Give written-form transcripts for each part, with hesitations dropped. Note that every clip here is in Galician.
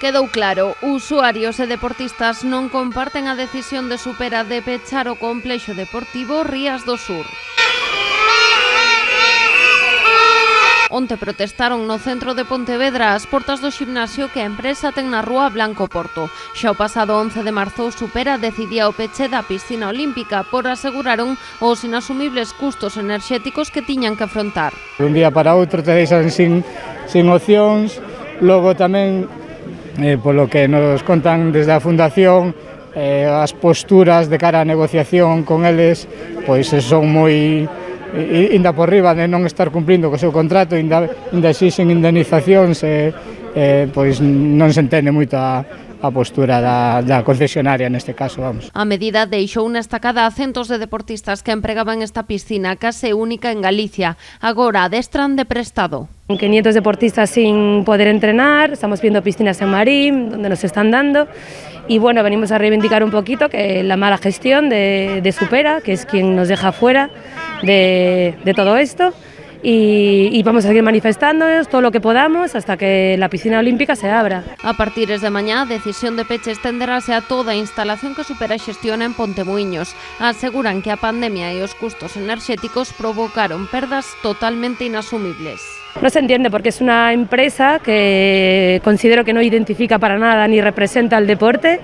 Quedou claro, usuarios e deportistas non comparten a decisión de Supera de pechar o complexo deportivo Rías do Sur. Onte protestaron no centro de Pontevedra ás portas do ximnasio que a empresa ten na rúa Blanco Porto. Xa o pasado 11 de marzo Supera decidía o peche da piscina olímpica por, aseguraron, os inasumibles custos enerxéticos que tiñan que afrontar. Un día para outro te deixan sin opcións, logo tamén, polo que nos contan desde a Fundación, as posturas de cara á negociación con eles pois son moi inda por riba de non estar cumprindo co seu contrato, inda exixen indemnizacións, pois non se entende moito a postura da concesionaria neste caso, vamos. A medida deixou unha estacada a centos de deportistas que empregaban esta piscina, case única en Galicia. Agora adestran de prestado. 500 deportistas sin poder entrenar, estamos viendo piscinas en Marín, donde nos están dando. Y bueno, venimos a reivindicar un poquito que la mala gestión de Supera, que es quien nos deja fuera de todo esto. Y vamos a seguir manifestándonos todo lo que podamos hasta que la piscina olímpica se abra. A partir de mañá, a decisión de peche extenderase a toda a instalación que Supera xestiona en Pontemuiños. Aseguran que a pandemia e os custos enerxéticos provocaron perdas totalmente inasumibles. No se entiende porque es una empresa que considero que no identifica para nada ni representa al deporte,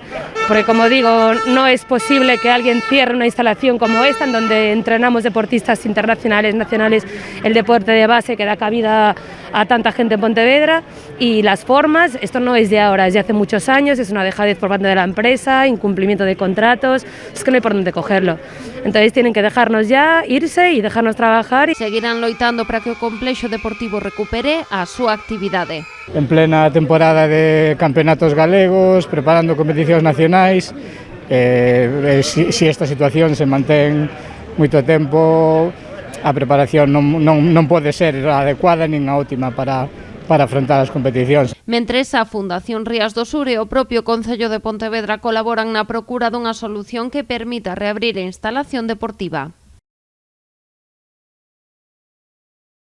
porque como digo, no es posible que alguien cierre una instalación como esta, en donde entrenamos deportistas internacionales, nacionales, el deporte de base que da cabida a tanta gente en Pontevedra, y las formas, esto no es de ahora, es de hace muchos años, es una dejadez por parte de la empresa, incumplimiento de contratos, es que no hay por dónde cogerlo. Entonces tienen que dejarnos ya irse y dejarnos trabajar. Seguirán loitando para que o complexo deportivo recupere a súa actividade. En plena temporada de campeonatos galegos, preparando competicións nacionais, si esta situación se mantén moito tempo, a preparación non pode ser adecuada nin a óptima para afrontar as competicións. Mentres, a Fundación Rías do Sur e o propio Concello de Pontevedra colaboran na procura dunha solución que permita reabrir a instalación deportiva.